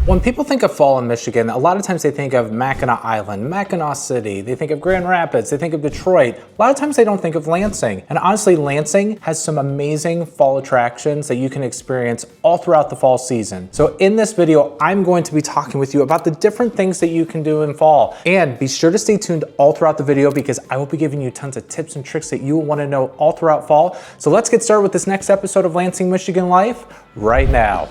When people think of fall in Michigan, a lot of times they think of Mackinac Island, Mackinac City, they think of Grand Rapids, they think of Detroit. A lot of times they don't think of Lansing. And honestly, Lansing has some amazing fall attractions that you can experience all throughout the fall season. So in this video, I'm going to be talking with you about the different things that you can do in fall. And be sure to stay tuned all throughout the video because I will be giving you tons of tips and tricks that you will want to know all throughout fall. So let's get started with this next episode of Lansing Michigan Life right now.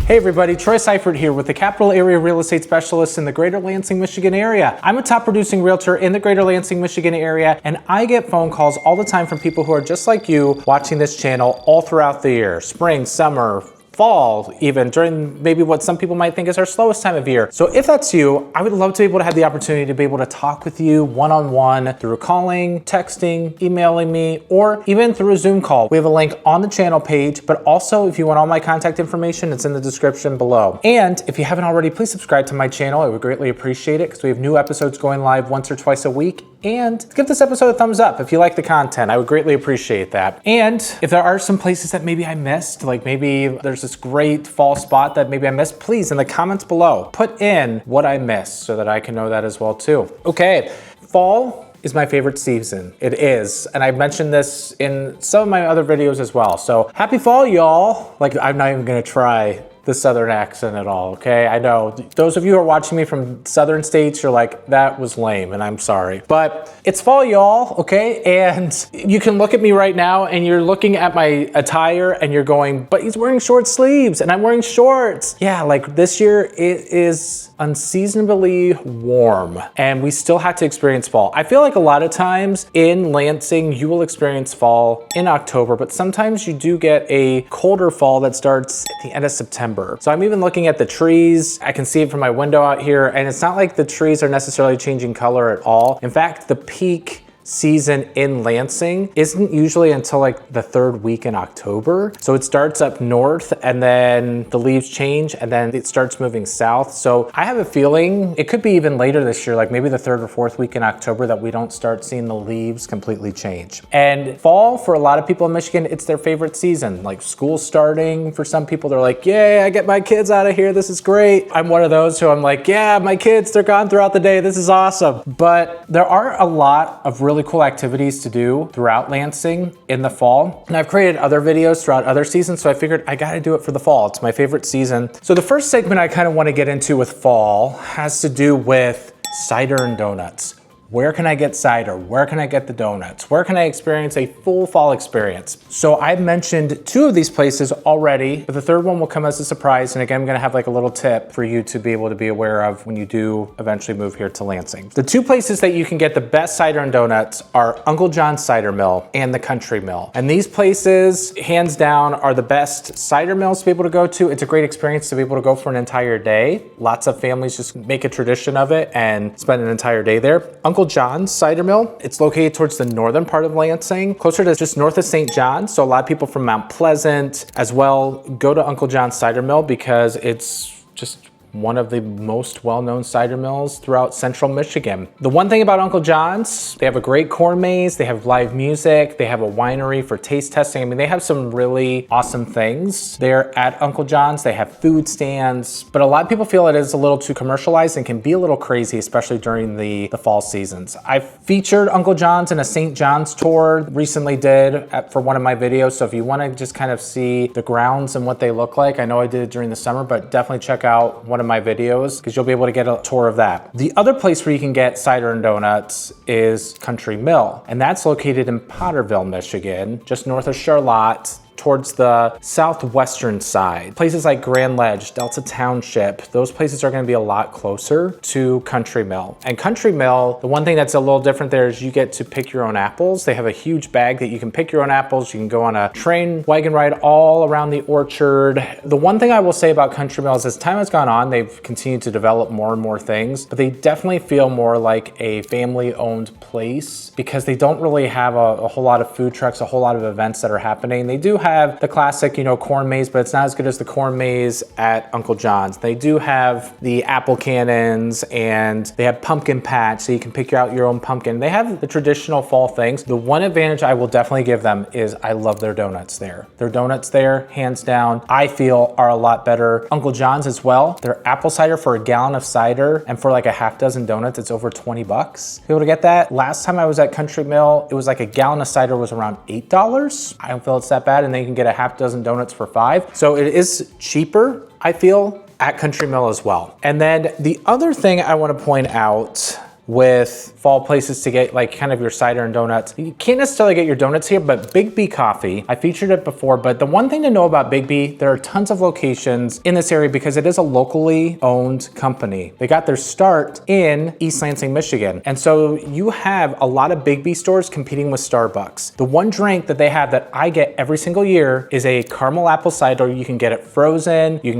Hey everybody, Troy Seifert here with the Capital Area Real Estate Specialist in the Greater Lansing, Michigan area. I'm a top producing realtor in the Greater Lansing, Michigan area, and I get phone calls all the time from people who are just like you watching this channel all throughout the year. Spring, summer, fall, even during maybe what some people might think is our slowest time of year. So if that's you, I would love to be able to have the opportunity to be able to talk with you one-on-one through calling, texting, emailing me, or even through a Zoom call. We have a link on the channel page, but also if you want all my contact information, it's in the description below. And if you haven't already, please subscribe to my channel. I would greatly appreciate it because we have new episodes going live once or twice a week. And give this episode a thumbs up if you like the content. I would greatly appreciate that. And if there are some places that maybe I missed, like maybe there's this great fall spot that maybe I missed, please in the comments below, put in what I missed so that I can know that as well too. Okay, fall is my favorite season. It is. And I've mentioned this in some of my other videos as well. So happy fall, y'all. Like I'm not even gonna try the Southern accent at all, okay? I know those of you who are watching me from Southern states, you're like, that was lame, and I'm sorry. But it's fall, y'all, okay? And you can look at me right now and you're looking at my attire and you're going, but he's wearing short sleeves and I'm wearing shorts. Yeah, like this year it is unseasonably warm and we still have to experience fall. I feel like a lot of times in Lansing, you will experience fall in October, but sometimes you do get a colder fall that starts at the end of September. So I'm even looking at the trees. I can see it from my window out here, and it's not like the trees are necessarily changing color at all. In fact, the peak season in Lansing isn't usually until like the third week in October. So it starts up north and then the leaves change and then it starts moving south. So I have a feeling it could be even later this year, like maybe the third or fourth week in October that we don't start seeing the leaves completely change. And fall for a lot of people in Michigan, it's their favorite season. Like school starting for some people, they're like, yay, I get my kids out of here. This is great. I'm one of those who I'm like, yeah, my kids, they're gone throughout the day. This is awesome. But there are a lot of really cool activities to do throughout Lansing in the fall. And I've created other videos throughout other seasons, so I figured I gotta do it for the fall. It's my favorite season. So the first segment I kind of want to get into with fall has to do with cider and donuts. Where can I get cider? Where can I get the donuts? Where can I experience a full fall experience? So I've mentioned two of these places already, but the third one will come as a surprise. And again, I'm gonna have like a little tip for you to be able to be aware of when you do eventually move here to Lansing. The two places that you can get the best cider and donuts are Uncle John Cider Mill and the Country Mill. And these places, hands down, are the best cider mills to be able to go to. It's a great experience to be able to go for an entire day. Lots of families just make a tradition of it and spend an entire day there. Uncle John Cider Mill. It's located towards the northern part of Lansing, closer to just north of St. John. So a lot of people from Mount Pleasant as well go to Uncle John Cider Mill because it's just one of the most well-known cider mills throughout central Michigan. The one thing about Uncle John's, they have a great corn maze, they have live music, they have a winery for taste testing. I mean, they have some really awesome things there at Uncle John's. They have food stands, but a lot of people feel it is a little too commercialized and can be a little crazy, especially during the fall seasons. I've featured Uncle John's in a St. John's tour recently for one of my videos. So if you want to just kind of see the grounds and what they look like, I know I did it during the summer, but definitely check out one of my videos because you'll be able to get a tour of that. The other place where you can get cider and donuts is Country Mill, and that's located in Potterville, Michigan, just north of Charlotte, towards the southwestern side. Places like Grand Ledge, Delta Township, those places are gonna be a lot closer to Country Mill. And Country Mill, the one thing that's a little different there is you get to pick your own apples. They have a huge bag that you can pick your own apples. You can go on a train wagon ride all around the orchard. The one thing I will say about Country Mill is as time has gone on, they've continued to develop more and more things, but they definitely feel more like a family-owned place because they don't really have a whole lot of food trucks, a whole lot of events that are happening. They do have the classic, you know, corn maze, but it's not as good as the corn maze at Uncle John's. They do have the apple cannons and they have pumpkin patch, so you can pick out your own pumpkin. They have the traditional fall things. The one advantage I will definitely give them is I love their donuts there. Their donuts there, hands down, I feel are a lot better. Uncle John's as well. Their apple cider for a gallon of cider and for like a half dozen donuts, it's over 20 bucks. Be able to get that. Last time I was at Country Mill, it was like a gallon of cider was around $8. I don't feel it's that bad, and then you can get a half dozen donuts for $5. So it is cheaper, I feel, at Country Mill as well. And then the other thing I want to point out with fall places to get like kind of your cider and donuts. You can't necessarily get your donuts here, but Biggby Coffee, I featured it before, but the one thing to know about Biggby, there are tons of locations in this area because it is a locally owned company. They got their start in East Lansing, Michigan. And so you have a lot of Biggby stores competing with Starbucks. The one drink that they have that I get every single year is a caramel apple cider. You can get it frozen, you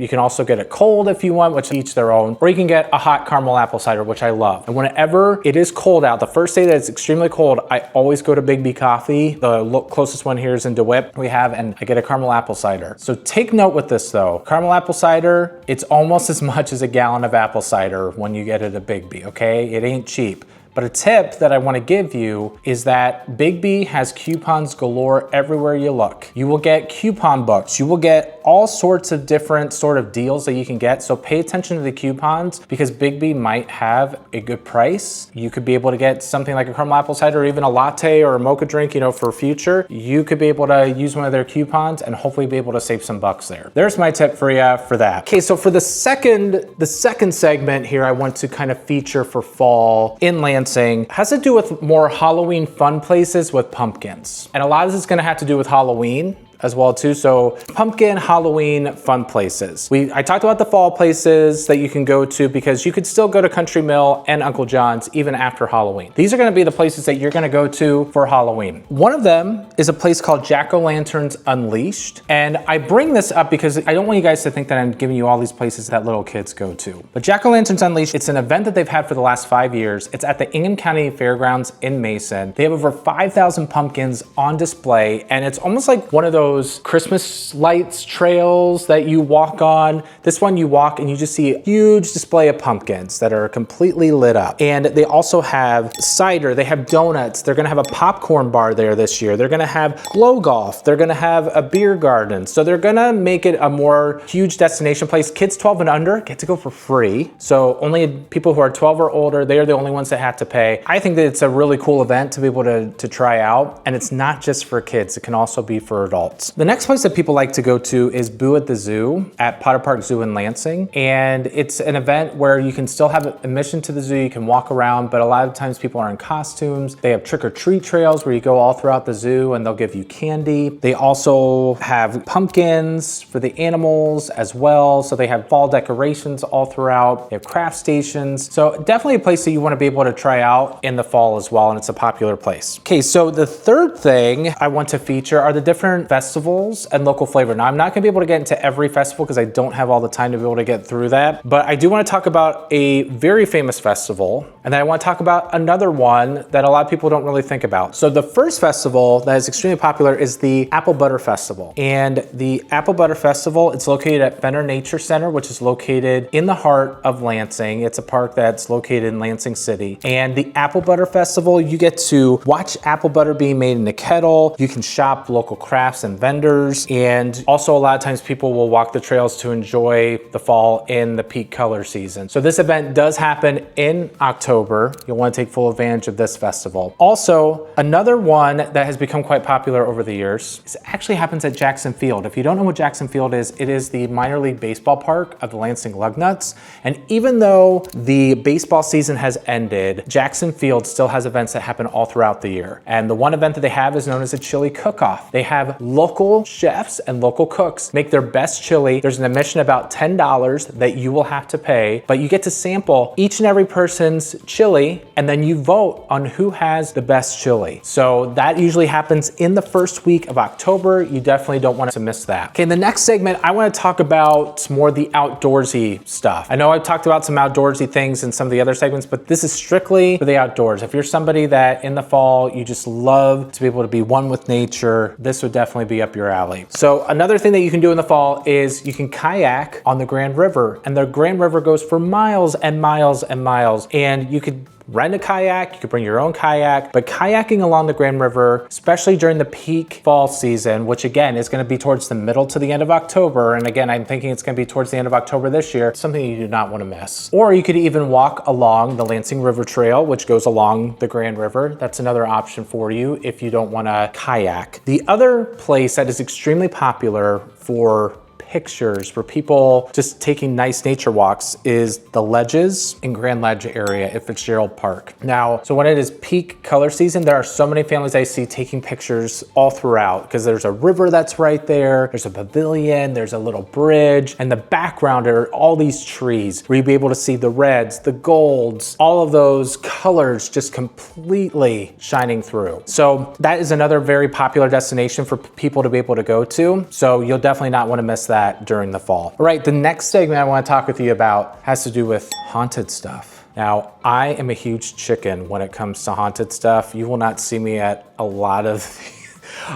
can also get it cold if you want, which each their own, or you can get a hot caramel apple cider, which I love. And whenever it is cold out, the first day that it's extremely cold, I always go to Biggby Coffee. The closest one here is in DeWitt and I get a caramel apple cider. So take note with this though. Caramel apple cider, it's almost as much as a gallon of apple cider when you get it at Biggby, okay? It ain't cheap. But a tip that I want to give you is that Biggby has coupons galore everywhere you look. You will get coupon books. You will get all sorts of different sort of deals that you can get. So pay attention to the coupons because Biggby might have a good price. You could be able to get something like a caramel apple cider or even a latte or a mocha drink, you know, for future. You could be able to use one of their coupons and hopefully be able to save some bucks there. There's my tip for you for that. Okay, so for the second segment here, I want to kind of feature for fall in Lansing has to do with more Halloween fun places with pumpkins. And a lot of this is gonna have to do with Halloween as well too. So pumpkin Halloween fun places. I talked about the fall places that you can go to because you could still go to Country Mill and Uncle John's even after Halloween. These are gonna be the places that you're gonna go to for Halloween. One of them is a place called Jack-O-Lanterns Unleashed. And I bring this up because I don't want you guys to think that I'm giving you all these places that little kids go to. But Jack-O-Lanterns Unleashed, it's an event that they've had for the last 5 years. It's at the Ingham County Fairgrounds in Mason. They have over 5,000 pumpkins on display, and it's almost like one of those Christmas lights trails that you walk on. This one you walk and you just see a huge display of pumpkins that are completely lit up. And they also have cider, they have donuts, they're gonna have a popcorn bar there this year. They're gonna have glow golf, they're gonna have a beer garden. So they're gonna make it a more huge destination place. Kids 12 and under get to go for free. So only people who are 12 or older, they are the only ones that have to pay. I think that it's a really cool event to be able to try out. And it's not just for kids, it can also be for adults. The next place that people like to go to is Boo at the Zoo at Potter Park Zoo in Lansing. And it's an event where you can still have admission to the zoo, you can walk around, but a lot of times people are in costumes. They have trick or treat trails where you go all throughout the zoo and they'll give you candy. They also have pumpkins for the animals as well. So they have fall decorations all throughout. They have craft stations. So definitely a place that you want to be able to try out in the fall as well. And it's a popular place. Okay, so the third thing I want to feature are the different festivals and local flavor. Now, I'm not gonna be able to get into every festival because I don't have all the time to be able to get through that, but I do wanna talk about a very famous festival, and then I wanna talk about another one that a lot of people don't really think about. So the first festival that is extremely popular is the Apple Butter Festival. And the Apple Butter Festival, it's located at Fenner Nature Center, which is located in the heart of Lansing. It's a park that's located in Lansing City. And the Apple Butter Festival, you get to watch apple butter being made in a kettle. You can shop local crafts and vendors, and also a lot of times people will walk the trails to enjoy the fall in the peak color season. So this event does happen in October. You'll want to take full advantage of this festival. Also, another one that has become quite popular over the years actually happens at Jackson Field. If you don't know what Jackson Field is, it is the minor league baseball park of the Lansing Lugnuts. And even though the baseball season has ended, Jackson Field still has events that happen all throughout the year. And the one event that they have is known as a Chili Cookoff. They have local chefs and local cooks make their best chili. There's an admission about $10 that you will have to pay, but you get to sample each and every person's chili, and then you vote on who has the best chili. So that usually happens in the first week of October. You definitely don't want to miss that. Okay, in the next segment, I want to talk about more the outdoorsy stuff. I know I've talked about some outdoorsy things in some of the other segments, but this is strictly for the outdoors. If you're somebody that in the fall, you just love to be able to be one with nature, this would definitely be be up your alley. So another thing that you can do in the fall is you can kayak on the Grand River, and the Grand River goes for miles and miles and miles, and you could rent a kayak, you could bring your own kayak, but kayaking along the Grand River, especially during the peak fall season, which again is gonna be towards the middle to the end of October, and again, I'm thinking it's gonna be towards the end of October this year, something you do not wanna miss. Or you could even walk along the Lansing River Trail, which goes along the Grand River. That's another option for you if you don't wanna kayak. The other place that is extremely popular for pictures, for people just taking nice nature walks, is the ledges in Grand Ledge area at Fitzgerald Park. Now, so when it is peak color season, there are so many families I see taking pictures all throughout, because there's a river that's right there, there's a pavilion, there's a little bridge, and the background are all these trees where you'll be able to see the reds, the golds, all of those colors just completely shining through. So that is another very popular destination for people to be able to go to. So you'll definitely not want to miss that during the fall. All right, the next segment I want to talk with you about has to do with haunted stuff. Now, I am a huge chicken when it comes to haunted stuff. You will not see me at a lot of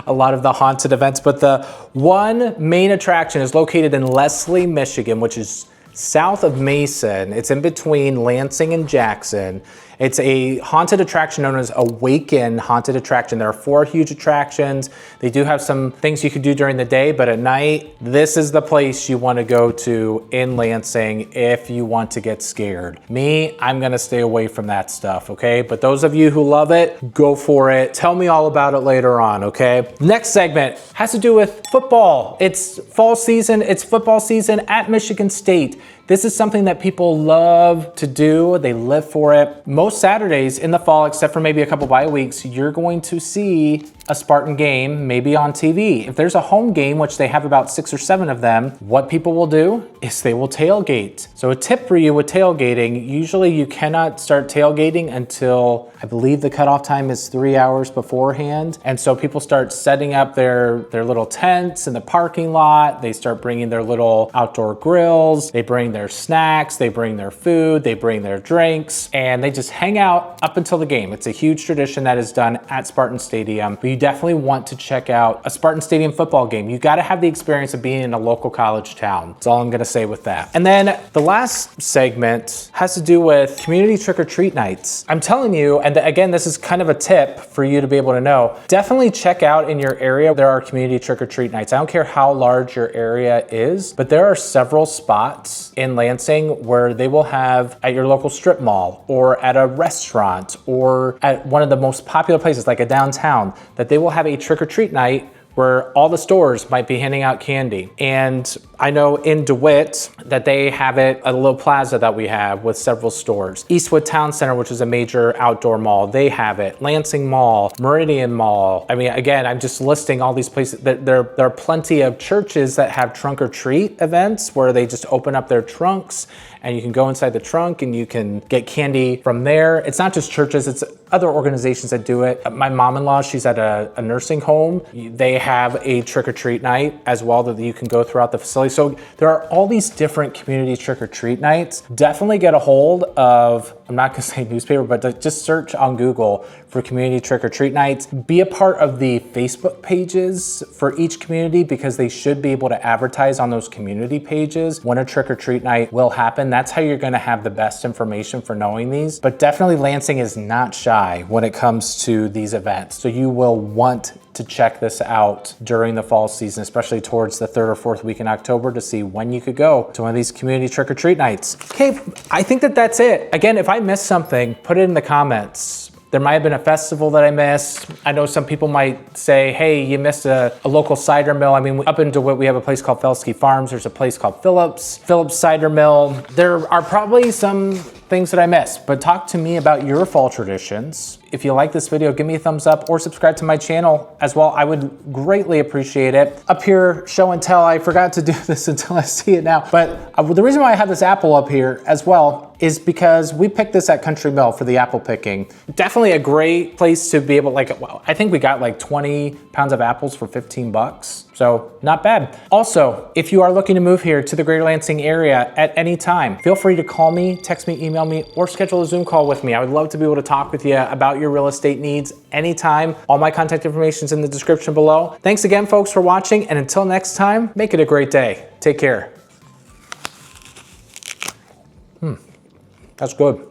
the haunted events, but the one main attraction is located in Lansing, Michigan, which is south of Mason. It's in between Lansing and Jackson. It's a haunted attraction known as Awaken haunted attraction. There are 4 huge attractions. They do have some things you could do during the day, but at night, this is the place you want to go to in Lansing if you want to get scared. Me, I'm gonna stay away from that stuff, okay? But those of you who love it, go for it. Tell me all about it later on, okay? Next segment has to do with football. It's fall season, it's football season at Michigan State. This is something that people love to do. They live for it. Most Saturdays in the fall, except for maybe a couple bye weeks, you're going to see a Spartan game, maybe on TV. If there's a home game, which they have about 6 or 7 of them, what people will do is they will tailgate. So a tip for you with tailgating, usually you cannot start tailgating until, I believe the cutoff time is 3 hours beforehand. And so people start setting up their little tents in the parking lot. They start bringing their little outdoor grills. They bring their snacks, they bring their food, they bring their drinks, and they just hang out up until the game. It's a huge tradition that is done at Spartan Stadium, but you definitely want to check out a Spartan Stadium football game. You gotta have the experience of being in a local college town. That's all I'm gonna say with that. And then the last segment has to do with community trick-or-treat nights. I'm telling you, and again, this is kind of a tip for you to be able to know, definitely check out in your area, there are community trick-or-treat nights. I don't care how large your area is, but there are several spots in Lansing where they will have at your local strip mall or at a restaurant or at one of the most popular places like a downtown, that they will have a trick-or-treat night where all the stores might be handing out candy. And I know in DeWitt that they have it at a little plaza that we have with several stores. Eastwood Town Center, which is a major outdoor mall, they have it. Lansing Mall, Meridian Mall. I mean, again, I'm just listing all these places. There are plenty of churches that have trunk or treat events where they just open up their trunks and you can go inside the trunk and you can get candy from there. It's not just churches, it's other organizations that do it. My mom-in-law, she's at a nursing home. They have a trick-or-treat night as well that you can go throughout the facility. So there are all these different community trick-or-treat nights. Definitely get a hold of, I'm not gonna say newspaper, but just search on Google for community trick-or-treat nights. Be a part of the Facebook pages for each community because they should be able to advertise on those community pages when a trick-or-treat night will happen. That's how you're gonna have the best information for knowing these. But definitely Lansing is not shy when it comes to these events. So you will want to check this out during the fall season, especially towards the 3rd or 4th week in October to see when you could go to one of these community trick-or-treat nights. Okay, I think that's it. Again, if I missed something, put it in the comments. There might have been a festival that I missed. I know some people might say, hey, you missed a local cider mill. I mean, up in DeWitt, we have a place called Felsky Farms. There's a place called Phillips Cider Mill. There are probably some things that I missed, but talk to me about your fall traditions. If you like this video, give me a thumbs up or subscribe to my channel as well. I would greatly appreciate it. Up here, show and tell, I forgot to do this until I see it now, but the reason why I have this apple up here as well is because we picked this at Country Mill for the apple picking. Definitely a great place to be able, I think we got like 20 pounds of apples for 15 bucks. So not bad. Also, if you are looking to move here to the Greater Lansing area at any time, feel free to call me, text me, email me, or schedule a Zoom call with me. I would love to be able to talk with you about your real estate needs anytime. All my contact information is in the description below. Thanks again, folks, for watching, and until next time, make it a great day. Take care. That's good.